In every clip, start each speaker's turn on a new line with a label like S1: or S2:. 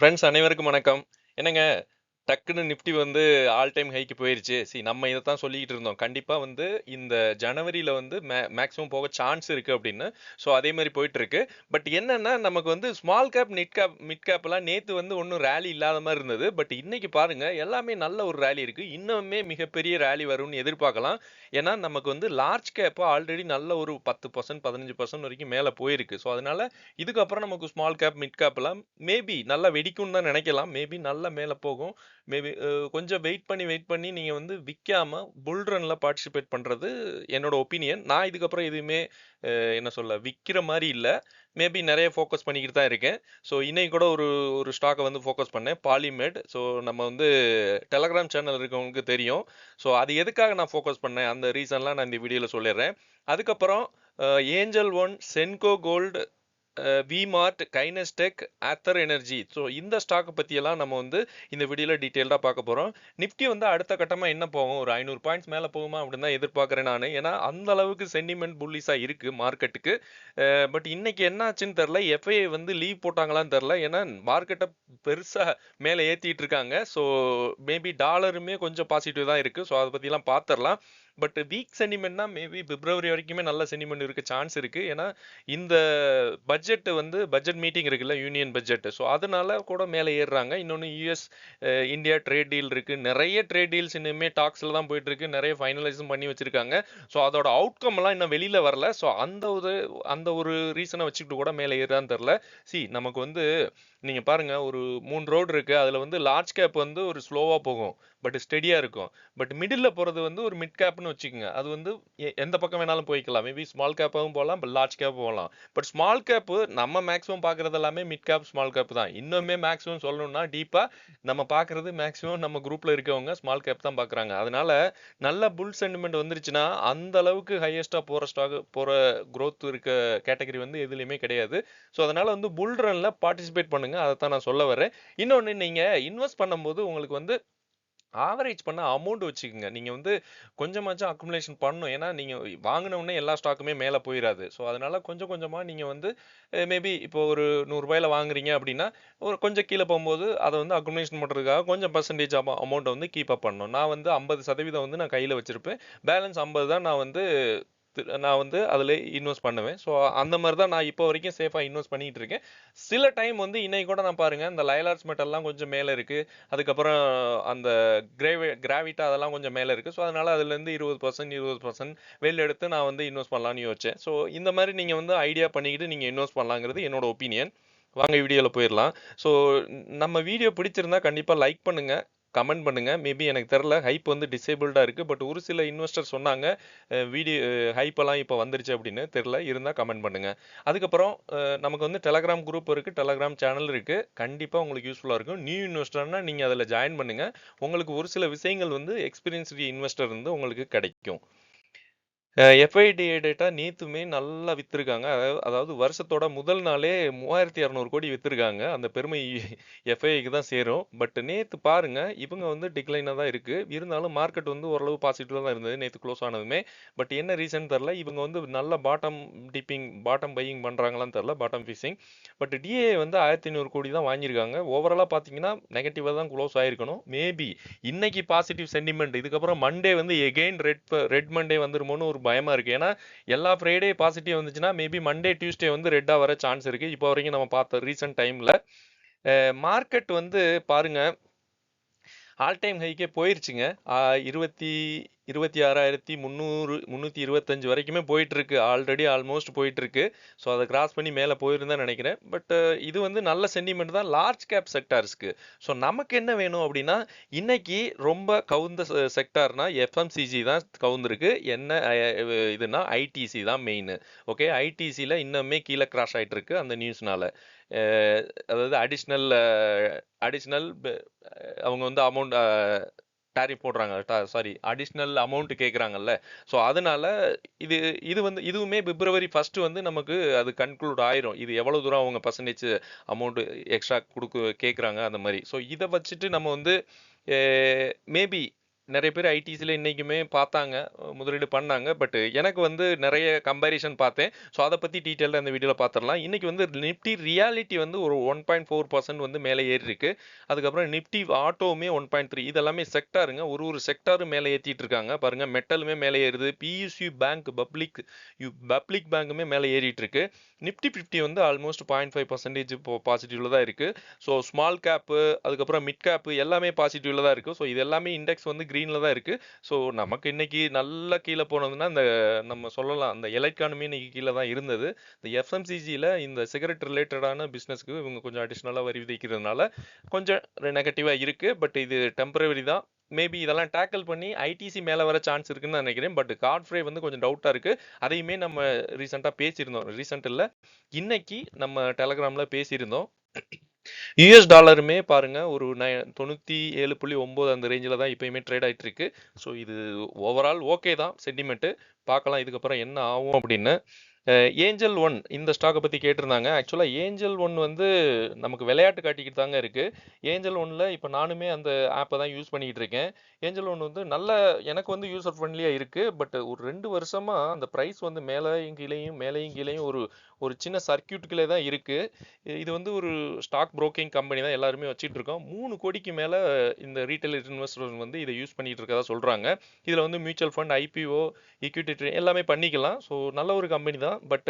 S1: Friends அனைவருக்கும் வணக்கம். என்னங்க டக்குன்னு நிஃப்டி வந்து ஆல் டைம் ஹைக்கு போயிருச்சு. நம்ம இதத்தான் சொல்லிக்கிட்டு இருந்தோம். கண்டிப்பா வந்து இந்த ஜனவரியில வந்து மேக்ஸிமம் போக சான்ஸ் இருக்கு அப்படின்னு. ஸோ அதே மாரி போயிட்டு இருக்கு. பட் என்னன்னா நமக்கு வந்து ஸ்மால் கேப், மிட் கேப்லாம் நேத்து வந்து ஒண்ணும் ரேலி இல்லாத மாரி இருந்தது. பட் இன்னைக்கு பாருங்க எல்லாமே நல்ல ஒரு ரேலி இருக்கு. இன்னுமே மிகப்பெரிய ரேலி வரும்னு எதிர்பார்க்கலாம். ஏன்னா நமக்கு வந்து லார்ஜ் கேப் ஆல்ரெடி நல்ல ஒரு 10% 15% வரைக்கும் மேல போயிருக்கு. ஸோ அதனால இதுக்கப்புறம் நமக்கு ஸ்மால் கேப், மிட் கேப்லாம் மேபி நல்லா வெடிக்கும்னு தான் நினைக்கலாம். மேபி நல்லா மேல போகும். மேபி கொஞ்சம் வெயிட் பண்ணி நீங்க வந்து விக்காம புல் ரன்ல பார்ட்டிசிபேட் பண்றது என்னோட ஒப்பீனியன். நான் இதுக்கப்புறம் எதுவுமே என்ன சொல்ல விக்கிற மாரி இல்ல. மேபி நெறைய ஃபோக்கஸ் பண்ணிக்கிட்டு தான் இருக்கேன். ஸோ இன்னைக்கு கூட ஒரு ஒரு ஸ்டாக்க வந்து ஃபோக்கஸ் பண்ணேன். பாலிமெட். ஸோ நம்ம வந்து டெலகிராம் சேனல் இருக்கவங்களுக்கு தெரியும். ஸோ அது எதுக்காக நான் ஃபோக்கஸ் பண்ணேன், அந்த ரீசன்லாம் நான் இந்த வீடியோல சொல்லிடுறேன். அதுக்கப்புறம் angel one, Senco gold, VMart, Kaynestech, Ather energy. So இந்த ஸ்டாக் பத்தியெல்லாம் நம்ம வந்து இந்த வீடியோல டீட்டெயில்டா பார்க்க போறோம். நிஃப்டி வந்து அடுத்த கட்டமா என்ன போகும்? ஒரு 500 பாயிண்ட்ஸ் மேல போகுமா அப்படின்னு தான் எதிர்பார்க்கிறேன் நானு. ஏன்னா அந்த அளவுக்கு சென்டிமெண்ட் புல்லிஷா இருக்கு மார்க்கெட்டுக்கு. பட் இன்னைக்கு என்ன ஆச்சுன்னு தெரியல. எஃப்ஐ வந்து லீவ் போட்டாங்களான்னு தெரியல. ஏன்னா மார்க்கெட்டை பெருசா மேல ஏத்திட்டு இருக்காங்க. ஸோ மேபி டாலருமே கொஞ்சம் பாசிட்டிவ் தான் இருக்கு. ஸோ அதை பத்திலாம் பார்த்துடலாம். பட் வீக் சென்டிமெண்ட்னா மேபி பிப்ரவரி வரைக்குமே நல்ல சென்டிமெண்ட் இருக்க சான்ஸ் இருக்கு. ஏன்னா இந்த பட்ஜெட் வந்து பட்ஜெட் மீட்டிங் இருக்குல்ல, யூனியன் பட்ஜெட். ஸோ அதனால கூட மேலே ஏறுறாங்க. இன்னொன்று யூஎஸ் இந்தியா ட்ரேட் டீல் இருக்கு. நிறைய ட்ரேட் டீல்ஸ் இன்னுமே டாக்ஸ்ல தான் போயிட்டு இருக்கு. நிறைய ஃபைனலைஸும் பண்ணி வச்சிருக்காங்க. ஸோ அதோட அவுட்கம் எல்லாம் இன்னும் வெளியில வரல. ஸோ அந்த ஒரு ரீசனை வச்சுக்கிட்டு கூட மேலே ஏறான்னு தெரியல. நமக்கு வந்து நீங்க பாருங்க, ஒரு 3 ரோடு இருக்கு. அதுல வந்து லார்ஜ் கேப் வந்து ஒரு ஸ்லோவா போகும். பட் ஸ்டெடியா இருக்கும். பட் மிடில்ல போறது வந்து ஒரு மிட் கேப்னு வச்சுக்கோங்க. அது வந்து எந்த பக்கம் வேணாலும் போய்க்கலாம். மேபி ஸ்மால் கேப்பாவும் போகலாம், லார்ஜ் கேப் போகலாம். பட் ஸ்மால் கேப் நம்ம மேக்ஸிமம் பார்க்கறது எல்லாமே மிட் கேப், ஸ்மால் கேப் தான். இன்னுமே மேக்ஸிமம் சொல்லணும்னா டீப்பா நம்ம பார்க்கறது மேக்ஸிமம் நம்ம குரூப்ல இருக்கவங்க ஸ்மால் கேப் தான் பார்க்கறாங்க. அதனால நல்ல புல் சென்டிமெண்ட் வந்துருச்சுன்னா அந்த அளவுக்கு ஹையஸ்டா போற ஸ்டாக் போற growth இருக்க கேட்டகரி வந்து எதுலயுமே கிடையாது. ஸோ அதனால வந்து புல் ரன்ல பார்ட்டிசிபேட் பண்ணுங்க. அதைத்தான் நான் சொல்ல வரேன். இன்னொன்னு, நீங்க இன்வெஸ்ட் பண்ணும்போது உங்களுக்கு வந்து ஆவரேஜ் பண்ண அமௌண்ட் வச்சுக்கோங்க. நீங்க வந்து கொஞ்சமாச்சும் அக்குமுலேஷன் பண்ணணும். ஏன்னா நீங்க வாங்கின உடனே எல்லா ஸ்டாக்குமே மேல போயிடாது. ஸோ அதனால கொஞ்சம் கொஞ்சமா நீங்க வந்து மேபி இப்போ ஒரு ரூ. 100 வாங்குறீங்க அப்படின்னா, ஒரு கொஞ்சம் கீழ போகும்போது அத வந்து அக்குமுலேஷன் பண்றதுக்காக கொஞ்சம் பெர்சன்டேஜ் அமௌண்ட்ட வந்து கீப் அப் பண்ணணும். நான் வந்து 50% வந்து நான் கையில வச்சிருப்பேன். பேலன்ஸ் 50 தான் நான் வந்து அதில இன்வெஸ்ட் பண்ணுவேன். ஸோ அந்த மாரி தான் நான் இப்போ வரைக்கும் சேஃபா இன்வெஸ்ட் பண்ணிட்டு இருக்கேன். சில டைம் வந்து இன்னைக்கு கூட நான் பாருங்க, இந்த லைலார்ட்ஸ் மெட்டல்லாம் கொஞ்சம் மேல இருக்கு. அதுக்கப்புறம் அந்த கிராவிட்டா அதெல்லாம் கொஞ்சம் மேல இருக்கு. ஸோ அதனால அதுலேருந்து 20% வெளில எடுத்து நான் வந்து இன்வெஸ்ட் பண்ணலாம்னு யோசிச்சேன். ஸோ இந்த மாரி நீங்க வந்து ஐடியா பண்ணிக்கிட்டு நீங்க இன்வெஸ்ட் பண்ணலாங்கிறது என்னோட ஒப்பீனியன். வாங்க வீடியோல போயிரலாம். ஸோ நம்ம வீடியோ பிடிச்சிருந்தா கண்டிப்பா லைக் பண்ணுங்க, கமெண்ட் பண்ணுங்க. மேபி எனக்கு தெரியல, ஹைப் வந்து டிசேபிள்டா இருக்கு. பட் ஒரு சில இன்வெஸ்டர் சொன்னாங்க வீடியோ ஹைப் எல்லாம் இப்போ வந்துருச்சு அப்படின்னு. தெரியல, இருந்தா கமெண்ட் பண்ணுங்க. அதுக்கப்புறம் நமக்கு வந்து டெலகிராம் குரூப் இருக்கு, டெலகிராம் சேனல் இருக்கு. கண்டிப்பா உங்களுக்கு யூஸ்ஃபுல்லா இருக்கும். நியூ இன்வெஸ்டர்னா நீங்க அதுல ஜாயின் பண்ணுங்க. உங்களுக்கு ஒரு சில விஷயங்கள் வந்து எக்ஸ்பீரியன்ஸ்டு இன்வெஸ்டர் வந்து உங்களுக்கு கிடைக்கும். எஃப்ஐடிஐ டேட்டா நேத்துமே நல்லா வித்திருக்காங்க. அதாவது வருஷத்தோட முதல் நாளே 3200 கோடி வித்திருக்காங்க. அந்த பெருமை எஃப்ஐஐக்கு தான் சேரும். பட் நேத்து பாருங்க, இவங்க வந்து டிக்ளைனா தான் இருக்கு. இருந்தாலும் மார்க்கெட் வந்து ஓரளவு பாசிட்டிவா தான் இருந்தது நேத்து க்ளோஸ் ஆனதுமே. பட் என்ன ரீசன் தெரியல. இவங்க வந்து நல்ல பாட்டம் பையிங் பண்றாங்களான்னு தெரியல. Bottom phishing. பட் டிஏ வந்து 1500 கோடி தான் வாங்கியிருக்காங்க. ஓவராலா பார்த்தீங்கன்னா நெகட்டிவா தான் க்ளோஸ் ஆயிருக்கணும். மேபி இன்னைக்கு பாசிட்டிவ் சென்டிமெண்ட், இதுக்கப்புறம் மண்டே வந்து எகெயின் ரெட் மண்டே வந்துருமோன்னு ஒரு பயமா இருக்கு. ஏன்னா எல்லா ஃப்ரைடே பாசிட்டிவ் வந்துச்சுன்னா மேபி மண்டே டியூஸ்டே வந்து ரெட்டா வர சான்ஸ் இருக்கு. இப்போ வரைக்கும் நம்ம பார்த்த ரீசன்ட் டைம்ல மார்க்கெட் வந்து பாருங்க, ஆல் டைம் ஹைக்கே போயிருச்சுங்க. 26,300 325 வரைக்குமே போயிட்டு இருக்கு. ஆல்ரெடி ஆல்மோஸ்ட் போயிட்டு இருக்கு. ஸோ அதை கிராஸ் பண்ணி மேலே போயிருந்தா நினைக்கிறேன். பட் இது வந்து நல்ல சென்டிமெண்ட் தான் லார்ஜ் கேப் செக்டார்ஸ்க்கு. ஸோ நமக்கு என்ன வேணும் அப்படின்னா, இன்னைக்கு ரொம்ப கவுந்த செக்டார்னா எஃப்எம்சிஜி தான் கவுந்திருக்கு. என்ன இதுனா ஐடிசி தான் மெயின். ஓகே, ஐடிசியில் இன்னுமே கீழே கிராஷ் ஆயிட்டு இருக்கு அந்த நியூஸ்னால. அதாவது அடிஷ்னல் அடிஷ்னல் அவங்க வந்து அமௌண்ட் டாரிஃப் போடுறாங்க. சாரி, அடிஷ்னல் அமௌண்ட் கேட்குறாங்கல்ல. ஸோ அதனால இது இது வந்து இதுவுமே பிப்ரவரி 1 வந்து நமக்கு அது கன்க்ளூட் ஆயிரும். இது எவ்வளோ தூரம் அவங்க பர்சன்டேஜ் அமௌண்ட் எக்ஸ்ட்ரா கேட்குறாங்க அந்த மாதிரி. ஸோ இதை வச்சுட்டு நம்ம வந்து மேபி நிறைய பேர் ஐடிசியில் இன்னைக்குமே பார்த்தாங்க, முதலீடு பண்ணாங்க. பட் எனக்கு வந்து நிறைய கம்பேரிசன் பார்த்தேன். ஸோ அதை பற்றி டீட்டெயிலாக இந்த வீடியோவில் பார்த்துடலாம். இன்னைக்கு வந்து நிப்டி ரியாலிட்டி வந்து ஒரு 1.4% வந்து மேலே ஏறி இருக்கு. அதுக்கப்புறம் நிப்டி ஆட்டோவுமே 1.3. இதெல்லாமே செக்டாருங்க. ஒரு ஒரு செக்டாரும் மேலே ஏற்றிட்டு இருக்காங்க. பாருங்க, மெட்டலுமே மேலே ஏறுது. பியூசி பேங்க், பப்ளிக் பேங்குமே மேலே ஏறிட்டு இருக்கு. நிப்டி 50 வந்து ஆல்மோஸ்ட் 0.5% இப்போ பாசிட்டிவ்ல தான் இருக்கு. ஸோ ஸ்மால் கேப்பு, அதுக்கப்புறம் மிட் கேப்பு எல்லாமே பாசிட்டிவ்ல தான் இருக்கு. ஸோ இது எல்லாமே இண்டெக்ஸ் வந்து கிரீன்ல தான் இருக்கு. ஸோ நமக்கு இன்னைக்கு நல்லா கீழே போனதுன்னா இந்த நம்ம சொல்லலாம், இந்த எலக்ட்ரானுமே இன்னைக்கு கீழே தான் இருந்தது. இந்த எஃப்எம்சிஜியில் இந்த சிகரெட் ரிலேட்டடான பிஸ்னஸ்க்கு இவங்க கொஞ்சம் அடிஷ்னலாக வரி விதிக்கிறதுனால கொஞ்சம் நெகட்டிவாக இருக்கு. பட் இது டெம்பரவரி தான். மேபி இதெல்லாம் டேக்கிள் பண்ணி ஐடிசி மேலே வர சான்ஸ் இருக்குன்னு நான் நினைக்கிறேன். பட் காட்ஃப்ரே வந்து கொஞ்சம் டவுட்டாக இருக்கு. அதையுமே நம்ம ரீசெண்டாக பேசியிருந்தோம். ரீசெண்ட் இல்லை, இன்னைக்கு நம்ம டெலகிராம்ல பேசியிருந்தோம். யூஎஸ் டாலருமே பாருங்க ஒரு 97.9 அந்த ரேஞ்சில் தான் இப்பயுமே ட்ரேட் ஆயிட்டு இருக்கு. ஸோ இது ஓவரால் ஓகே தான் சென்டிமெண்ட்டு. பார்க்கலாம் இதுக்கப்புறம் என்ன ஆகும் அப்படின்னு. ஏஞ்சல் ஒன் இந்த ஸ்டாக்கை பற்றி கேட்டிருந்தாங்க. ஆக்சுவலாக ஏஞ்சல் ஒன் வந்து நமக்கு விளையாட்டு காட்டிக்கிட்டு தாங்க இருக்குது. ஏஞ்சல் ஒன்னில் இப்போ நானுமே அந்த ஆப்பை தான் யூஸ் பண்ணிக்கிட்டு இருக்கேன். ஏஞ்சல் ஒன் வந்து நல்ல, எனக்கு வந்து யூசர் ஃப்ரெண்ட்லியாக இருக்குது. பட் ஒரு 2 வருஷமாக அந்த ப்ரைஸ் வந்து மேலேயும் கீழேயும் ஒரு ஒரு சின்ன சர்க்கியூட்டுக்குள்ளே தான் இருக்குது. இது வந்து ஒரு ஸ்டாக் புரோக்கிங் கம்பெனி தான், எல்லாருமே வச்சுட்டு இருக்கோம். 3 கோடிக்கு மேலே இந்த ரீட்டைல் இன்வெஸ்டர் வந்து இதை யூஸ் பண்ணிட்டு இருக்கதா சொல்கிறாங்க. இதில் வந்து mutual fund, IPO, equity trade எல்லாமே பண்ணிக்கலாம். ஸோ நல்ல ஒரு கம்பெனி தான். பட்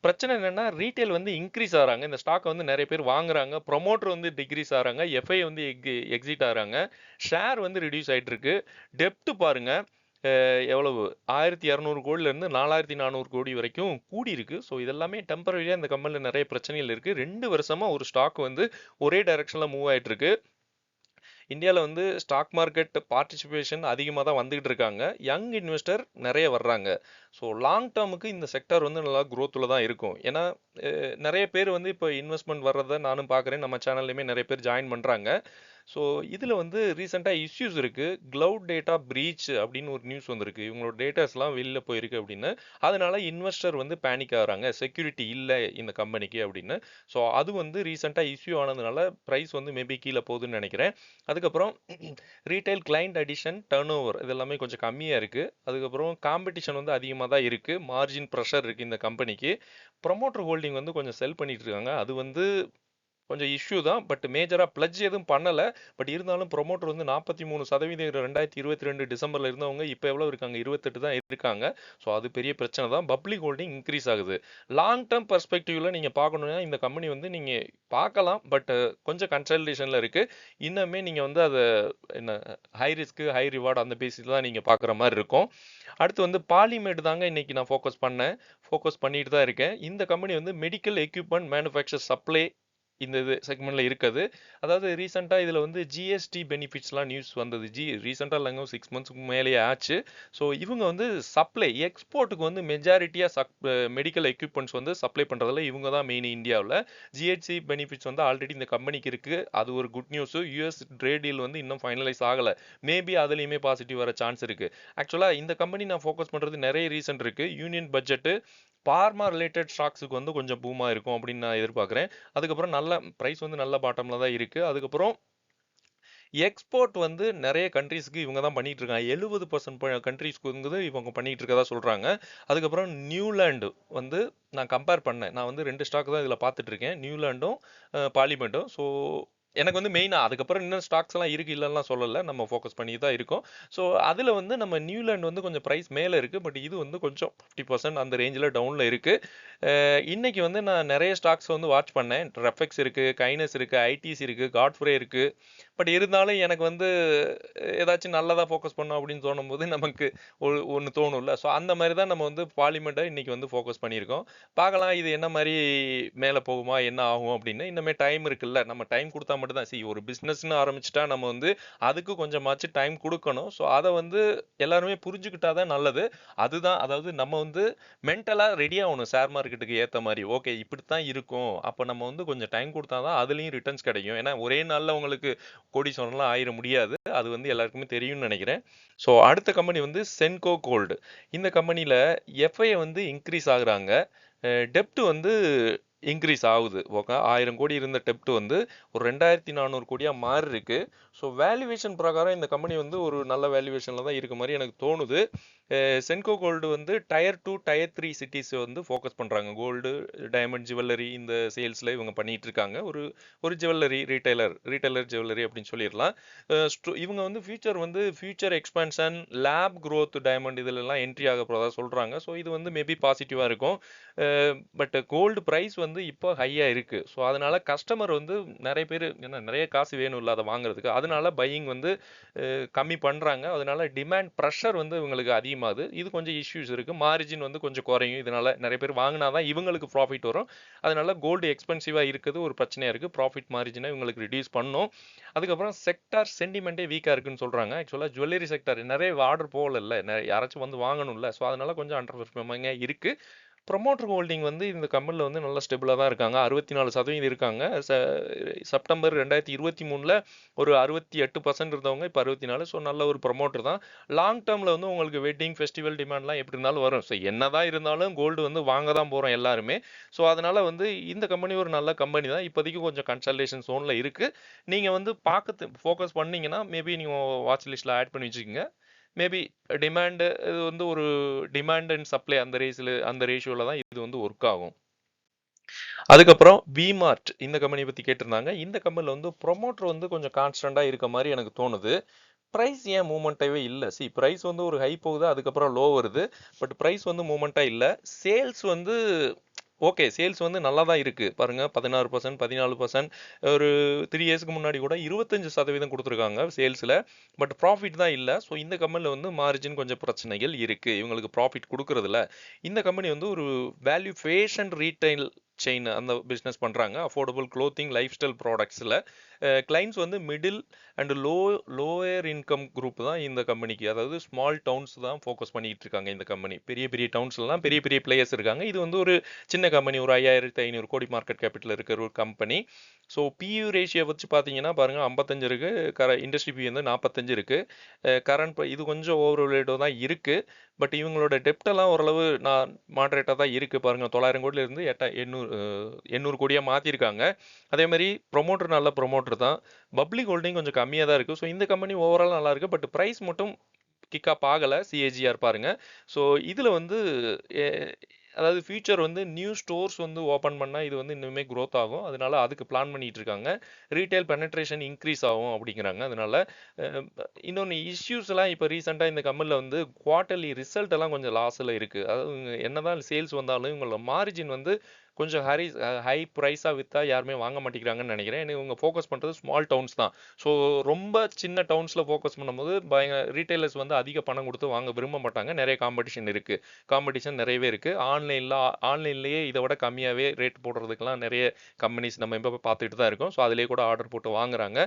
S1: பிரச்சனை என்னன்னா, ரீட்டைல் வந்து இன்க்ரீஸ் ஆகிறாங்க. இந்த ஸ்டாக் வந்து நிறைய பேர் வாங்குறாங்க. ப்ரொமோட்டர் வந்து டிக்ரீஸ் ஆகிறாங்க. எஃப்ஐ வந்து எக்ஸிட் ஆகிறாங்க. ஷேர் வந்து ரிடியூஸ் ஆகிட்டு இருக்கு. டெப்ட் பாருங்க, எவ்வளவு 1200 கோடியிலேருந்து 4400 கோடி வரைக்கும் கூடி இருக்கு. ஸோ இதெல்லாமே டெம்பரரியாக இந்த கம்பெனியில் நிறைய பிரச்சனைகள் இருக்கு. 2 வருஷமா ஒரு ஸ்டாக் வந்து ஒரே டைரக்ஷனில் மூவ் ஆயிட்டு இருக்கு. இந்தியாவில் வந்து ஸ்டாக் மார்க்கெட் பார்ட்டிசிபேஷன் அதிகமாக தான் வந்துகிட்டு இருக்காங்க. யங் இன்வெஸ்டர் நிறைய வர்றாங்க. ஸோ லாங் டேர்முக்கு இந்த செக்டார் வந்து நல்லா க்ரோத்தில் தான் இருக்கும். ஏன்னா நிறைய பேர் வந்து இப்போ இன்வெஸ்ட்மெண்ட் வர்றதை நானும் பார்க்குறேன். நம்ம சேனல்லையுமே நிறைய பேர் ஜாயின் பண்ணுறாங்க. ஸோ இதில் வந்து ரீசெண்டாக இஷ்யூஸ் இருக்குது. க்ளவுட் டேட்டா ப்ரீச் அப்படின்னு ஒரு நியூஸ் வந்திருக்கு. இவங்களோட டேட்டாஸ்லாம் வெளியில் போயிருக்கு அப்படின்னு. அதனால இன்வெஸ்டர் வந்து பேனிக் ஆகுறாங்க, செக்யூரிட்டி இல்லை இந்த கம்பெனிக்கு அப்படின்னு. ஸோ அது வந்து ரீசெண்டாக இஷ்யூ ஆனதுனால ப்ரைஸ் வந்து மேபி கீழே போகுதுன்னு நினைக்கிறேன். அதுக்கப்புறம் retail client addition, turn over இதெல்லாமே கொஞ்சம் கம்மியாக இருக்குது. அதுக்கப்புறம் காம்படிஷன் வந்து அதிகமாக தான் இருக்குது. மார்ஜின் ப்ரெஷர் இருக்குது இந்த கம்பெனிக்கு. ப்ரொமோட்டர் ஹோல்டிங் வந்து கொஞ்சம் செல் பண்ணிட்டு இருக்காங்க. அது வந்து கொஞ்சம் இஷ்யூ தான். பட் மேஜராக பிளட்ஜ் எதுவும் பண்ணலை. பட் இருந்தாலும் ப்ரொமோட்டர் வந்து 43% 2022 டிசம்பரில் இருந்தவங்க இப்போ எவ்வளோ இருக்காங்க, 28 தான் இருக்காங்க. ஸோ அது பெரிய பிரச்சனை தான். பப்ளிக் ஹோல்டிங் இன்க்ரீஸ் ஆகுது. லாங் டேர்ம் பர்ஸ்பெக்டிவ்ல நீங்கள் பார்க்கணுன்னா இந்த கம்பெனி வந்து நீங்கள் பார்க்கலாம். பட் கொஞ்சம் கன்சல்டேஷனில் இருக்குது. இன்னுமே நீங்கள் வந்து அதை என்ன ஹை ரிஸ்க்கு ஹை ரிவார்டு அந்த பேசிஸ் தான் நீங்கள் பார்க்குற மாதிரி இருக்கும். அடுத்து வந்து பாலிமேட் தாங்க இன்னைக்கு நான் ஃபோக்கஸ் பண்ணிட்டு தான் இருக்கேன். இந்த கம்பெனி வந்து மெடிக்கல் எக்யூப்மெண்ட் மேனுஃபேக்சர் சப்ளை இந்த இது செக்மெண்ட்ல இருக்குது. அதாவது ரீசெண்டாக இதில் வந்து ஜிஎஸ்டி பெனிஃபிட்ஸ்லாம் நியூஸ் வந்தது. ரீசெண்டாக இல்லைங்க, 6 மந்த்ஸ்க்கு மேலேயே ஆச்சு. ஸோ இவங்க வந்து சப்ளை எக்ஸ்போர்ட்டுக்கு வந்து மெஜாரிட்டியாக மெடிக்கல் எக்யூப்மெண்ட்ஸ் வந்து சப்ளை பண்ணுறதுல இவங்க தான் மெயின் இந்தியாவில். ஜிஎஸ்டி பெனிஃபிட்ஸ் வந்து ஆல்ரெடி இந்த கம்பெனிக்கு இருக்குது. அது ஒரு good news. US trade deal வந்து இன்னும் ஃபைனலைஸ் ஆகலை. மேபி அதுலேயுமே பாசிட்டிவ் வர சான்ஸ் இருக்குது. ஆக்சுவலாக இந்த கம்பெனி நான் ஃபோக்கஸ் பண்ணுறது நிறைய ரீசன் இருக்குது. யூனியன் பட்ஜெட்டு, பார்மா ரிலேட்டட் ஸ்டாக்ஸுக்கு வந்து கொஞ்சம் பூமாக இருக்கும் அப்படின்னு நான் எதிர்பார்க்குறேன். அதுக்கப்புறம் நல்ல ப்ரைஸ் வந்து நல்ல பாட்டமில் தான் இருக்குது. அதுக்கப்புறம் எக்ஸ்போர்ட் வந்து நிறைய கண்ட்ரீஸ்க்கு இவங்க தான் பண்ணிட்டு இருக்காங்க. 70% கண்ட்ரீஸ்க்கு வந்து இவங்க பண்ணிட்டு இருக்கதா சொல்கிறாங்க. அதுக்கப்புறம் நியூலாண்டு வந்து நான் கம்பேர் பண்ணேன். நான் வந்து 2 ஸ்டாக் தான் இதில் பார்த்துட்டு இருக்கேன், நியூலாண்டும் பார்லிமெண்ட்டும். ஸோ எனக்கு வந்து மெயினாக அதுக்கப்புறம் இன்னும் ஸ்டாக்ஸ் எல்லாம் இருக்கு, இல்லைலாம் சொல்லலை, நம்ம ஃபோக்கஸ் பண்ணி தான் இருக்கோம். ஸோ அதில் வந்து நம்ம நியூலாண்ட் வந்து கொஞ்சம் ப்ரைஸ் மேலே இருக்குது. பட் இது வந்து கொஞ்சம் 50% அந்த ரேஞ்சில் டவுனில் இருக்குது. இன்னைக்கு வந்து நான் நிறைய ஸ்டாக்ஸ் வந்து வாட்ச் பண்ணேன். ரெஃபெக்ஸ் இருக்குது, கைனஸ் இருக்குது, ஐடிசி இருக்குது, காட்ஃப்ரே இருக்குது. பட் இருந்தாலும் எனக்கு வந்து ஏதாச்சும் நல்லதாக ஃபோக்கஸ் பண்ணோம் அப்படின்னு தோணும்போது நமக்கு ஒன்று தோணும்ல. ஸோ அந்த மாதிரி தான் நம்ம வந்து பார்லிமெண்ட்டை இன்னைக்கு வந்து ஃபோக்கஸ் பண்ணியிருக்கோம். பார்க்கலாம் இது என்ன மாதிரி மேலே போகுமா, என்ன ஆகும் அப்படின்னு. இன்னுமே டைம் இருக்குல்ல, நம்ம டைம் கொடுத்தா மட்டும் தான். ஒரு பிஸ்னஸ்ன்னு ஆரம்பிச்சுட்டா நம்ம வந்து அதுக்கு கொஞ்சமாச்சு டைம் கொடுக்கணும். ஸோ அதை வந்து எல்லாருமே புரிஞ்சுக்கிட்டா தான் நல்லது. அதுதான், அதாவது நம்ம வந்து மென்டலாக ரெடி ஆகணும் ஷேர் மார்க்கெட்டுக்கு ஏற்ற மாதிரி. ஓகே இப்படித்தான் இருக்கும், அப்போ நம்ம வந்து கொஞ்சம் டைம் கொடுத்தா தான் அதுலேயும் ரிட்டர்ன்ஸ் கிடைக்கும். ஏன்னா ஒரே நாளில் உங்களுக்கு கோடீஸ்வரன்லாம் ஆயிட முடியாது. அது வந்து எல்லாருக்குமே தெரியும்னு நினைக்கிறேன். ஸோ அடுத்த கம்பெனி வந்து சென்கோ கோல்டு. இந்த கம்பெனியில் எஃப்ஐ வந்து இன்க்ரீஸ் ஆகுறாங்க. டெப்ட் வந்து இன்க்ரீஸ் ஆகுது. ஓகே, 1000 கோடி இருந்த டெப்ட் வந்து ஒரு 2400 கோடியா மாறி இருக்கு. ஸோ வேல்யூவேஷன் பிரகாரம் இந்த கம்பெனி வந்து ஒரு நல்ல வேல்யூவேஷன்ல தான் இருக்க மாதிரி எனக்கு தோணுது. சென்கோ கோல்டு வந்து டயர் 2 டயர் 3 சிட்டிஸ் வந்து ஃபோக்கஸ் பண்றாங்க. கோல்டு, டைமண்ட், ஜுவல்லரி இந்த சேல்ஸ்ல இவங்க பண்ணிட்டு இருக்காங்க. ஒரு ஒரு ஜுவல்லரி ரீட்டைலர் ஜுவல்லரி அப்படின்னு சொல்லிடலாம். இவங்க வந்து future expansion, lab growth diamond இதுல எல்லாம் என்ட்ரி ஆக போறதா சொல்றாங்க. ஸோ இது வந்து மேபி பாசிட்டிவா இருக்கும். பட் கோல்டு பிரைஸ் வந்து இப்போ ஹையா இருக்கு. ஸோ அதனால கஸ்டமர் வந்து நிறைய பேர் என்ன நிறைய காசு வேணும் இல்லை அதை வாங்குறதுக்கு, அதனால பையிங் வந்து கம்மி பண்றாங்க. அதனால டிமாண்ட் ப்ரெஷர் வந்து இவங்களுக்கு அதிகமாகுது. இது கொஞ்சம் இஷ்யூஸ் இருக்கு. மார்ஜின் வந்து கொஞ்சம் குறையும். இதனால நிறைய பேர் வாங்கினாதான் இவங்களுக்கு ப்ராஃபிட் வரும். அதனால கோல்டு எக்ஸ்பென்சிவா இருக்குது ஒரு பிரச்சனையா இருக்கு. ப்ராஃபிட் மார்ஜினை இவங்களுக்கு ரிடியூஸ் பண்ணும். அதுக்கப்புறம் செக்டார் சென்டிமெண்ட்டே வீக்கா இருக்குன்னு சொல்றாங்க. ஆக்சுவலா ஜுவல்லரி செக்டார் நிறைய ஆர்டர் போகல, யாராச்சும் வந்து வாங்கணும்ல. ஸோ அதனால கொஞ்சம் அண்டர் பெர்ஃபார்மிங்கா இருக்கு. ப்ரொமோட்டர் ஹோல்டிங் வந்து இந்த கம்பெனியில் வந்து நல்ல ஸ்டெபிளாக தான் இருக்காங்க. 64% இருக்காங்க. செப்டம்பர் 2023ல் ஒரு 68% இருந்தவங்க இப்போ 64. ஸோ நல்ல ஒரு ப்ரொமோட்டர் தான். லாங் டேர்மில் வந்து உங்களுக்கு வெட்டிங் ஃபெஸ்டிவல் டிமாண்ட்லாம் எப்படி இருந்தாலும் வரும். ஸோ என்னதான் இருந்தாலும் கோல்டு வந்து வாங்க தான் போகிறோம் எல்லாருமே. ஸோ அதனால வந்து இந்த கம்பெனி ஒரு நல்ல கம்பெனி தான். இப்போதைக்கு கொஞ்சம் கன்சல்டேஷன் ஜோனில் இருக்குது. நீங்கள் வந்து பார்க்க ஃபோக்கஸ் பண்ணீங்கன்னா மேபி நீங்கள் வாட்ச் லிஸ்ட்டில் ஆட் பண்ணி வச்சுக்கோங்க. மேபி டிமாண்ட் இது வந்து ஒரு டிமாண்ட் அண்ட் சப்ளை அந்த ரேஷியோல தான் இது வந்து ஒர்க் ஆகும். அதுக்கப்புறம் விமார்ட் இந்த கம்பெனி பத்தி கேட்டிருந்தாங்க. இந்த கம்பெனில வந்து ப்ரொமோட்டர் வந்து கொஞ்சம் கான்ஸ்டன்டா இருக்க மாதிரி எனக்கு தோணுது. பிரைஸ் ஏன் மூவ்மெண்ட்டாகவே இல்லை? பிரைஸ் வந்து ஒரு ஹை போகுது, அதுக்கப்புறம் லோ வருது. பட் பிரைஸ் வந்து மூவ்மெண்ட்டாக இல்லை. சேல்ஸ் வந்து ஓகே, சேல்ஸ் வந்து நல்லா தான் இருக்கு பாருங்க. 16%, 14%. ஒரு 3 இயர்ஸ்க்கு முன்னாடி கூட 25% கொடுத்துருக்காங்க சேல்ஸ்ல. பட் ப்ராஃபிட் தான் இல்லை. ஸோ இந்த கம்பெனியில் வந்து மார்ஜின் கொஞ்சம் பிரச்சனைகள் இருக்கு. இவங்களுக்கு ப்ராஃபிட் கொடுக்கறதுல இந்த கம்பெனி வந்து ஒரு வேல்யூ ஃபேஷன் ரீட்டைல் செயின் அந்த பிஸ்னஸ் பண்றாங்க. அஃபோர்டபுள் க்ளோத்திங், லைஃப் ஸ்டைல் ப்ராடக்ட்ஸில் கிளைண்ட்ஸ் வந்து middle and lower income group தான் இந்த கம்பெனிக்கு. அதாவது ஸ்மால் டவுன்ஸ் தான் ஃபோக்கஸ் பண்ணிட்டு இருக்காங்க இந்த கம்பெனி. பெரிய பெரிய டவுன்ஸ்லாம் பெரிய பெரிய பிளேயர்ஸ் இருக்காங்க. இது வந்து ஒரு சின்ன கம்பெனி, ஒரு 5500 கோடி மார்க்கெட் கேபிட்டல் இருக்கிற ஒரு கம்பெனி. ஸோ பியூ ரேஷியோ வச்சு பார்த்தீங்கன்னா பாருங்க, 55 இருக்கு. இண்டஸ்ட்ரி பி வந்து 45 இருக்கு. கரண்ட் இது கொஞ்சம் ஓவர் தான் இருக்கு. பட் இவங்களோட டெப்டெல்லாம் ஓரளவு நான் மாடரேட்டாக தான் இருக்கு பாருங்க. 900 கோடியிலிருந்து 800 கோடியா மாத்திருக்காங்க. அதே மாதிரி ப்ரொமோட்டர் நல்ல ப்ரொமோட்டர் தான். பப்ளிக் ஹோல்டிங் கொஞ்சம் கம்மியாக தான் இருக்கு. ஸோ இந்த கம்பெனி ஓவரால் நல்லா இருக்கு. பட் பிரைஸ் மட்டும் கிக்கப் ஆகலை. சிஏஜிஆர் பாருங்க. ஸோ இதில் வந்து அதாவது ஃபியூச்சர் வந்து நியூ ஸ்டோர்ஸ் வந்து ஓப்பன் பண்ணால் இது வந்து இன்னுமே க்ரோத் ஆகும். அதனால அதுக்கு பிளான் பண்ணிட்டு இருக்காங்க. ரீட்டைல் பெனட்ரேஷன் இன்க்ரீஸ் ஆகும் அப்படிங்கிறாங்க. அதனால இன்னொன்று இஷ்யூஸ் எல்லாம் இப்போ ரீசெண்டாக இந்த கம்பெனியில் வந்து குவார்ட்டர்லி ரிசல்ட் எல்லாம் கொஞ்சம் லாஸில் இருக்கு. அதாவது என்னதான் சேல்ஸ் வந்தாலும் இவங்களோட மார்ஜின் வந்து கொஞ்சம் ஹை ப்ரைஸாக விற்றா யாருமே வாங்க மாட்டேங்கிறாங்கன்னு நினைக்கிறேன். இவங்க ஃபோக்கஸ் பண்ணுறது ஸ்மால் டவுன்ஸ் தான். ஸோ ரொம்ப சின்ன டவுன்ஸில் ஃபோக்கஸ் பண்ணும்போது ரீட்டைலர்ஸ் வந்து அதிக பணம் கொடுத்து வாங்க விரும்ப மாட்டாங்க. நிறைய காம்படிஷன் நிறையவே இருக்குது. ஆன்லைன்லேயே இதை விட கம்மியாகவே ரேட் போடுறதுக்கெல்லாம் நிறைய கம்பெனிஸ் நம்ம இப்போ பார்த்துட்டு தான் இருக்கோம். ஸோ அதிலே கூட ஆர்டர் போட்டு வாங்குறாங்க.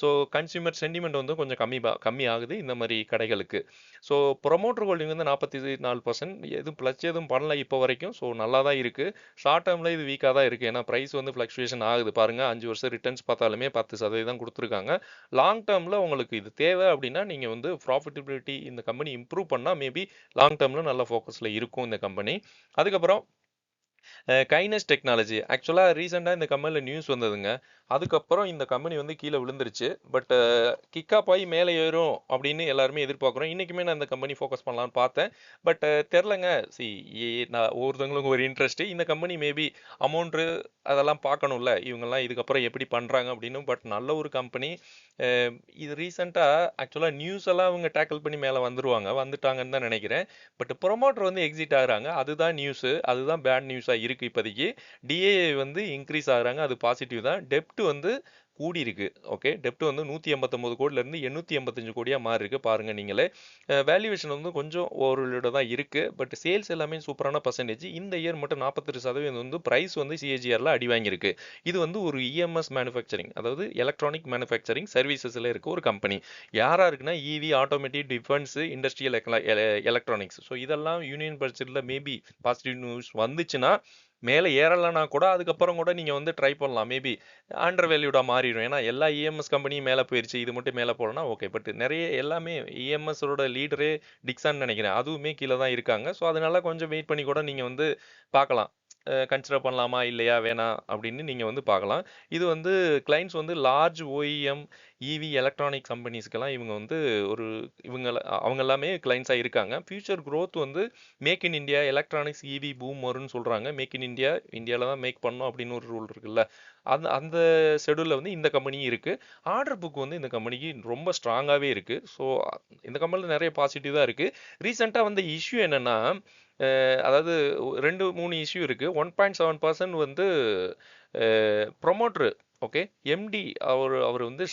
S1: ஸோ கன்சியூமர் சென்டிமெண்ட் வந்து கொஞ்சம் கம்மி ஆகுது இந்த மாதிரி கடைகளுக்கு. ஸோ ப்ரொமோட்டர் ஹோல்டிங் வந்து 44%. எதுவும் ப்ளஸ் எதுவும் பண்ணல இப்போ வரைக்கும். ஸோ நல்லா தான் இருக்குது. ஷார்ட் டேர்மில் இது வீக்காக தான் இருக்குது. ஏன்னா ப்ரைஸ் வந்து ஃப்ளக்சுவேஷன் ஆகுது பாருங்க. 5 வருஷம் ரிட்டர்ன்ஸ் பார்த்தாலுமே 10% கொடுத்துருக்காங்க. லாங் டேர்மில் உங்களுக்கு இது தேவை அப்படின்னா நீங்கள் வந்து ப்ராஃபிட்டபிலிட்டி இந்த கம்பெனி இம்ப்ரூவ் பண்ணால் மேபி லாங் டேர்மில் நல்ல ஃபோக்கஸில் இருக்கும் இந்த கம்பெனி. அதுக்கப்புறம் கைனஸ் டெக்னாலஜி ஆக்சுவலாக ரீசெண்டாக இந்த கம்பெனியில் நியூஸ் வந்ததுங்க. அதுக்கப்புறம் இந்த கம்பெனி வந்து கீழே விழுந்துருச்சு. பட் கிக்காப் ஆகி மேலே ஏறும் அப்படின்னு எல்லாருமே எதிர்பார்க்குறோம். இன்றைக்குமே நான் இந்த கம்பெனி ஃபோக்கஸ் பண்ணலான்னு பார்த்தேன். பட் தெரிலங்க. நான் ஒவ்வொருத்தவங்களுக்கும் ஒரு இன்ட்ரெஸ்ட். இந்த கம்பெனி மேபி அமௌண்ட்டு அதெல்லாம் பார்க்கணும்ல, இவங்கெல்லாம் இதுக்கப்புறம் எப்படி பண்ணுறாங்க அப்படின்னு. பட் நல்ல ஒரு கம்பெனி. இது ரீசெண்டாக ஆக்சுவலாக நியூஸ் எல்லாம் அவங்க டேக்கிள் பண்ணி மேலே வந்துட்டாங்கன்னு தான் நினைக்கிறேன். பட் ப்ரொமோட்டர் வந்து எக்ஸிட் ஆகுறாங்க. அதுதான் நியூஸு. அதுதான் பேட் நியூஸாக இருக்குது இப்போதைக்கு. டிஏ வந்து இன்க்ரீஸ் ஆகுறாங்க. அது பாசிட்டிவ் தான். டெப்ட் வந்து கூடி இருக்கு. ஓகே, டெப்ட் வந்து 189 கோடியிலேருந்து 885 கோடியாக மாறி இருக்கு பாருங்க நீங்களே. வேல்யூவேஷன் வந்து கொஞ்சம் ஓவரோட தான் இருக்கு. பட் சேல்ஸ் எல்லாமே சூப்பரான பர்சன்டேஜ். இந்த இயர் மட்டும் 48% வந்து பிரைஸ் வந்து சிஏஜிஆர்ல அடி வாங்கியிருக்கு. இது வந்து ஒரு இஎம்எஸ் மேனுஃபேக்சரிங், அதாவது எலக்ட்ரானிக் மேனுஃபேக்சரிங் சர்வீசஸ்ல இருக்க ஒரு கம்பெனி. யாரா இருக்குன்னா EV, automotive, defence, industrial electronics. So இதெல்லாம் யூனியன் பட்ஜெட்ல மேபி பாசிட்டிவ் நியூஸ் வந்துச்சுன்னா மேலே ஏறலைன்னா கூட அதுக்கப்புறம் கூட நீங்கள் வந்து ட்ரை பண்ணலாம். மேபி அண்டர் வேல்யூடாக மாறிடும். ஏன்னா எல்லா இஎம்எஸ் கம்பெனியும் மேலே போயிடுச்சு, இது மட்டும் மேலே போகலன்னா ஓகே. பட் நிறைய எல்லாமே இஎம்எஸோட லீடரே டிக்ஸான்னு நினைக்கிறேன், அதுவுமே கீழே தான் இருக்காங்க. ஸோ அதனால கொஞ்சம் வெயிட் பண்ணி கூட நீங்கள் வந்து பார்க்கலாம். கன்சிடர் பண்ணலாமா இல்லையா வேணாம் அப்படின்னு நீங்கள் வந்து பார்க்கலாம். இது வந்து கிளைண்ட்ஸ் வந்து லார்ஜ் ஓஇஎம் இவி எலக்ட்ரானிக் கம்பெனிஸ்க்கெல்லாம் இவங்க வந்து ஒரு அவங்க எல்லாமே கிளைண்ட்ஸாக இருக்காங்க. ஃபியூச்சர் growth வந்து make in India electronics EV boom வரும்னு சொல்கிறாங்க. மேக் இன் இந்தியா இந்தியாவில் தான் மேக் பண்ணணும் அப்படின்னு ஒரு ரூல் இருக்குல்ல, அந்த அந்த ஷெடியூலில் வந்து இந்த கம்பெனியும் இருக்குது. ஆர்டர் புக் வந்து இந்த கம்பெனிக்கு ரொம்ப ஸ்ட்ராங்காகவே இருக்குது. ஸோ இந்த கம்பெனியில் நிறைய பாசிட்டிவ் தான் இருக்குது. ரீசெண்டாக வந்த இஷ்யூ என்னென்னா, அதாவது 2-3 இஷ்யூ இருக்குது. 1.7% வந்து ப்ரொமோட்ரு, ஓகே, எம்டி அவர் அவர் வந்து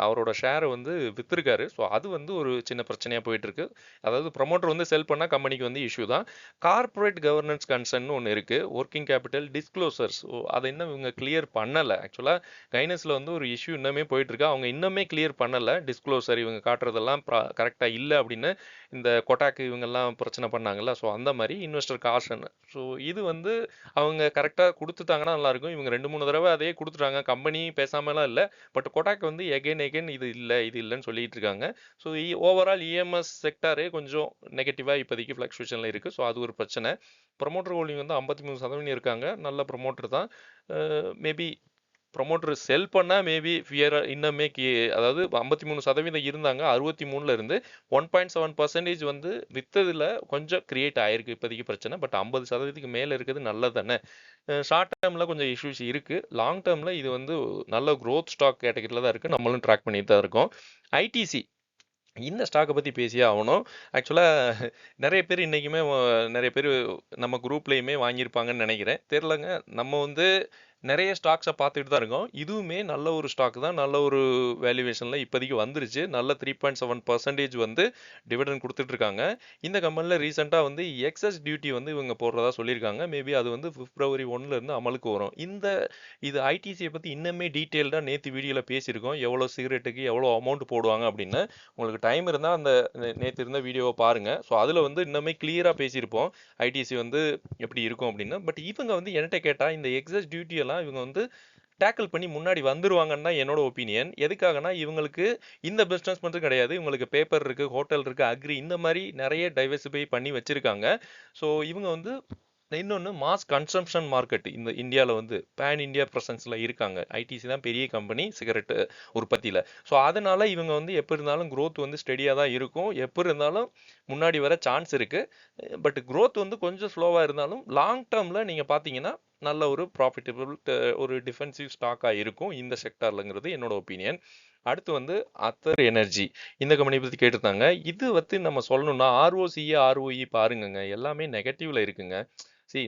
S1: அவரோட ஷேரை வந்து வித்திருக்காரு. ஸோ அது வந்து ஒரு சின்ன பிரச்சனையாக போயிட்டு இருக்கு. அதாவது ப்ரொமோட்டர் வந்து செல் பண்ணால் கம்பெனிக்கு வந்து இஷ்யூ தான். கார்ப்பரேட் கவர்னன்ஸ் கன்சர்ன் ஒன்று இருக்குது. ஒர்க்கிங் கேபிட்டல் டிஸ்க்ளோசர்ஸ், அதை இன்னும் இவங்க கிளியர் பண்ணலை. ஆக்சுவலாக கைனஸில் வந்து ஒரு இஷ்யூ இன்னுமே போயிட்டு இருக்கு. அவங்க இன்னுமே கிளியர் பண்ணலை. டிஸ்க்ளோசர் இவங்க காட்டுறதெல்லாம் கரெக்டாக இல்லை அப்படின்னு இந்த கொட்டாக்கு இவங்கெல்லாம் பிரச்சனை பண்ணாங்கல்ல. ஸோ அந்த மாதிரி இன்வெஸ்டர் காஷன். ஸோ இது வந்து அவங்க கரெக்டாக கொடுத்துட்டாங்கன்னா நல்லாயிருக்கும். இவங்க 2-3 தடவை அதே கொடுத்துட்டாங்க. கம்பெனி பேசாமலாம் இல்லை. பட் கொட்டாக் வந்து எகைன் இது இல்லை இது இல்லைன்னு சொல்லிட்டு இருக்காங்க. ஸோ ஓவரால் இஎம்எஸ் செக்டாரே கொஞ்சம் நெகட்டிவாக இப்போதைக்கு ஃப்ளக்சுவேஷனில் இருக்குது. ஸோ அது ஒரு பிரச்சனை. ப்ரொமோட்டர் ஹோல்டிங் வந்து 53% இருக்காங்க. நல்ல ப்ரொமோட்டர் தான். மேபி ப்ரொமோட்டர் செல் பண்ணால் மேபி ஃபியர் இன்னுமே அதாவது 53% இருந்தாங்க. 63 இருந்து 1.7% வந்து விற்றதில் கொஞ்சம் கிரியேட் ஆயிருக்கு இப்போதைக்கு பிரச்சனை. பட் 50%க்கு மேலே இருக்கிறது நல்லது தானே. ஷார்ட் டேர்மில் கொஞ்சம் இஷ்யூஸ் இருக்குது. லாங் டேர்மில் இது வந்து நல்ல growth ஸ்டாக் கேட்டகரியில் தான் இருக்குது. நம்மளும் ட்ராக் பண்ணிட்டு தான் இருக்கோம். ஐடிசி, இந்த ஸ்டாக்கை பற்றி பேசியே ஆகணும். ஆக்சுவலாக நிறைய பேர் இன்றைக்குமே நிறைய பேர் நம்ம குரூப்லேயுமே வாங்கியிருப்பாங்கன்னு நினைக்கிறேன். தெரிலங்க, நம்ம வந்து நிறைய ஸ்டாக்ஸை பார்த்துட்டு தான் இருக்கோம். இதுவுமே நல்ல ஒரு ஸ்டாக் தான். நல்ல ஒரு வேல்யூவேஷனில் இப்போதைக்கு வந்துருச்சு. நல்ல 3.7% வந்து டிவிடெண்ட் கொடுத்துட்ருக்காங்க. இந்த கம்பெனியில் ரீசெண்டாக வந்து எக்ஸஸ் டியூட்டி வந்து இவங்க போடுறதா சொல்லியிருக்காங்க. மேபி அது வந்து February 1 அமலுக்கு வரும். இது ஐடிசியை பற்றி இன்னுமே டீட்டெயில்டாக நேற்று வீடியோவில் பேசியிருக்கோம். எவ்வளோ சிகரெட்டுக்கு எவ்வளோ அமௌண்ட் போடுவாங்க அப்படின்னு. உங்களுக்கு டைம் இருந்தால் அந்த நேற்று இருந்த வீடியோவை பாருங்கள். ஸோ அதில் வந்து இன்னுமே கிளியராக பேசியிருப்போம் ஐடிசி வந்து எப்படி இருக்கும் அப்படின்னு. பட் இவங்க வந்து என்கிட்ட கேட்டால் இந்த எக்ஸஸ் டியூட்டி எல்லாம் இவங்க வந்து டேக்கிள் பண்ணி முன்னாடி வந்துருவாங்கன்னு தான் என்னோட ஒப்பீனியன். எதுக்காகனா இவங்களுக்கு இந்த பிஸ்னஸ் மட்டும் கிடையாது. இவங்களுக்கு பேப்பர் இருக்குது, ஹோட்டல் இருக்குது, அக்ரி, இந்த மாதிரி நிறைய டைவர்சிஃபை பண்ணி வச்சுருக்காங்க. ஸோ இவங்க வந்து இன்னொன்று மாஸ் கன்சம்ஷன் மார்க்கெட் இந்த இந்தியாவில் வந்து பேன் இந்தியா ப்ரெசன்ஸில் இருக்காங்க. ஐடிசி தான் பெரிய கம்பெனி சிகரெட்டு உற்பத்தியில். ஸோ அதனால் இவங்க வந்து எப்போ இருந்தாலும் growth வந்து ஸ்டெடியாக தான் இருக்கும். எப்போ இருந்தாலும் முன்னாடி வர சான்ஸ் இருக்குது. பட் growth வந்து கொஞ்சம் ஸ்லோவாக இருந்தாலும் லாங் டேர்மில் நீங்கள் பார்த்தீங்கன்னா நல்ல ஒரு ப்ராஃபிட்டபிள் ஒரு டிஃபென்சிவ் ஸ்டாக்காக இருக்கும் இந்த செக்டார்லங்கிறது என்னோட ஒப்பீனியன். அடுத்து வந்து அத்தர் எனர்ஜி, இந்த கம்பெனி பற்றி கேட்டிருந்தாங்க. இது வந்து நம்ம சொல்லணும்னா ஆர்ஓசிஏ ஆர்ஓஇ பாருங்கங்க, எல்லாமே நெகட்டிவ்ல இருக்குங்க.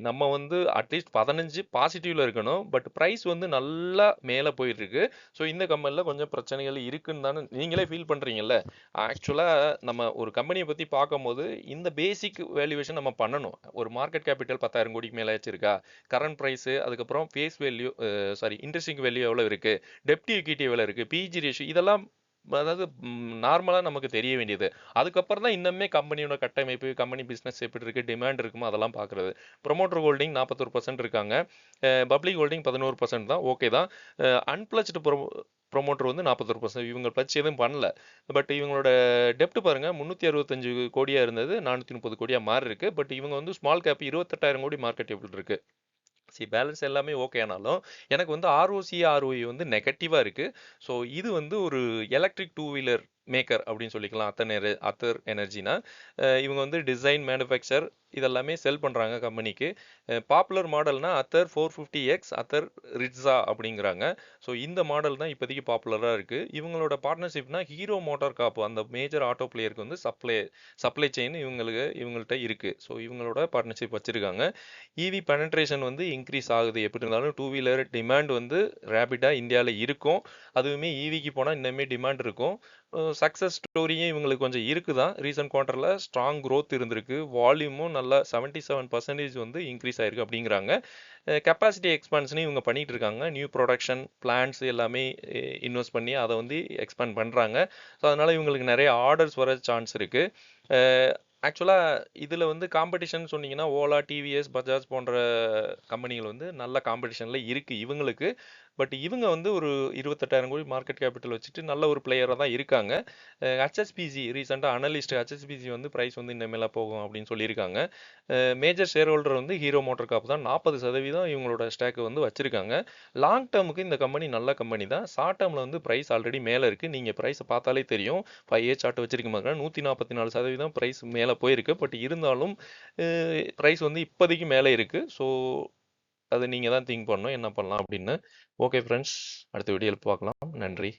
S1: நம்ம வந்து அட்லீஸ்ட் 15 பாசிட்டிவ்ல இருக்கணும். பட் ப்ரைஸ் வந்து நல்லா மேலே போயிட்டு இருக்கு. ஸோ இந்த கம்பெனியில் கொஞ்சம் பிரச்சனைகள் இருக்குன்னு தானே நீங்களே ஃபீல் பண்ணுறீங்கல்ல. ஆக்சுவலாக நம்ம ஒரு கம்பெனியை பற்றி பார்க்கும்போது இந்த பேசிக் வேல்யூவேஷன் நம்ம பண்ணணும். ஒரு மார்க்கெட் கேபிட்டல் 10,000 கோடிக்கு மேலே இருக்கா, கரண்ட் ப்ரைஸு, அதுக்கப்புறம் ஃபேஸ் வேல்யூ, இன்ட்ரெஸ்டிங் வேல்யூ எவ்வளோ இருக்குது, டெப்ட் ஈக்விட்டி எவ்வளோ இருக்குது, பிஜி ரேஷியோ, இதெல்லாம் அதாவது நார்மலாக நமக்கு தெரிய வேண்டியது. அதுக்கப்புறம் தான் இன்னுமே கம்பெனியோட கட்டமைப்பு, கம்பெனி பிஸ்னஸ் எப்படி இருக்குது, டிமாண்ட் இருக்குமோ அதெல்லாம் பார்க்குறது. ப்ரொமோட்டர் ஹோல்டிங் 41% இருக்காங்க. பப்ளிக் ஹோல்டிங் 11% தான், ஓகே தான். அன்பிளச்டு ப்ரொமோட்டர் வந்து 41%. இவங்க பிளச் எதுவும் பண்ணல. பட் இவங்களோட டெப்ட் பாருங்க, 365 கோடியாக இருந்தது 430 கோடியாக மாறி இருக்கு. பட் இவங்க வந்து ஸ்மால் கேப் 28,000 கோடி மார்க்கெட் எப்படி இருக்கு. பேலன்ஸ் எல்லாமே ஓகே ஆனாலும் எனக்கு வந்து ஆர்ஓசி ஆர்ஓஇ வந்து நெகட்டிவாக இருக்குது. ஸோ இது வந்து ஒரு எலக்ட்ரிக் 2 வீலர் மேக்கர் அப்படின்னு சொல்லிக்கலாம். அத்தர் எனர்ஜினா இவங்க வந்து டிசைன், மேனுஃபேக்சர் இதெல்லாமே செல் பண்ணுறாங்க கம்பெனிக்கு. பாப்புலர் மாடல்னா அத்தர் 450X, அத்தர் ரிட்ஸா அப்படிங்கிறாங்க. ஸோ இந்த மாடல் தான் இப்போதைக்கு பாப்புலராக இருக்குது. இவங்களோட பார்ட்னர்ஷிப்னா ஹீரோ மோட்டார் காப், அந்த மேஜர் ஆட்டோ பிளேயருக்கு வந்து சப்ளை செயின் இவங்கள்ட்ட இருக்குது. ஸோ இவங்களோட பார்ட்னர்ஷிப் வச்சுருக்காங்க. இவி பெனட்ரேஷன் வந்து இன்க்ரீஸ் ஆகுது. எப்படி இருந்தாலும் 2 வீலர் டிமாண்ட் வந்து ரேபிடாக இந்தியாவில் இருக்கும். அதுவுமே ஈவிக்கு போனால் இன்னுமே டிமாண்ட் இருக்கும். சக்ஸஸ் ஸ்டோரியும் இவங்களுக்கு கொஞ்சம் இருக்குதான். ரீசன்ட் குவார்ட்டரில் ஸ்ட்ராங் growth இருந்திருக்கு. வால்யூமும் நல்லா 77% வந்து இன்க்ரீஸ் ஆயிருக்கு அப்படிங்கிறாங்க. கெப்பாசிட்டி எக்ஸ்பான்ஷனையும் இவங்க பண்ணிட்டு இருக்காங்க. நியூ ப்ரொடக்ஷன் பிளான்ஸ் எல்லாமே இன்வெஸ்ட் பண்ணி அதை வந்து எக்ஸ்பேண்ட் பண்ணுறாங்க. ஸோ அதனால் இவங்களுக்கு நிறைய ஆர்டர்ஸ் வர சான்ஸ் இருக்குது. ஆக்சுவலாக இதில் வந்து காம்படிஷன் சொன்னீங்கன்னா ஓலா, டிவிஎஸ், பஜாஜ் போன்ற கம்பெனிகள் வந்து நல்ல காம்படிஷனில் இருக்குது இவங்களுக்கு. பட் இவங்க வந்து ஒரு 28,000 கோடி மார்க்கெட் கேபிட்டல் வச்சுட்டு நல்ல ஒரு பிளேயராக தான் இருக்காங்க. ஹெச்எஸ்பிசி ரீசெண்டாக அனலிஸ்ட் ஹெச்எஸ்பிசி வந்து ப்ரைஸ் வந்து இனிமேல போகும் அப்படின்னு சொல்லியிருக்காங்க. மேஜர் ஷேர் ஹோல்டர் வந்து ஹீரோ மோட்டார் காப் தான். 40% இவங்களோட ஸ்டாக் வந்து வச்சிருக்காங்க. லாங் டேர்முக்கு இந்த கம்பெனி நல்ல கம்பெனி தான். ஷார்ட் டேர்மில் வந்து ப்ரைஸ் ஆல்ரெடி மேலே இருக்குது. நீங்கள் ப்ரைஸை பார்த்தாலே தெரியும். 5 சார்ட் வச்சிருக்க மாதிரி 144% ப்ரைஸ் மேலே போயிருக்கு. பட் இருந்தாலும் ப்ரைஸ் வந்து இப்போதைக்கு மேலே இருக்குது. ஸோ அது நீங்கள் தான் திங்க் பண்ணணும் என்ன பண்ணலாம் அப்படின்னு. ஓகே ஃப்ரெண்ட்ஸ், அடுத்த வீடியோவில் பார்க்கலாம். நன்றி.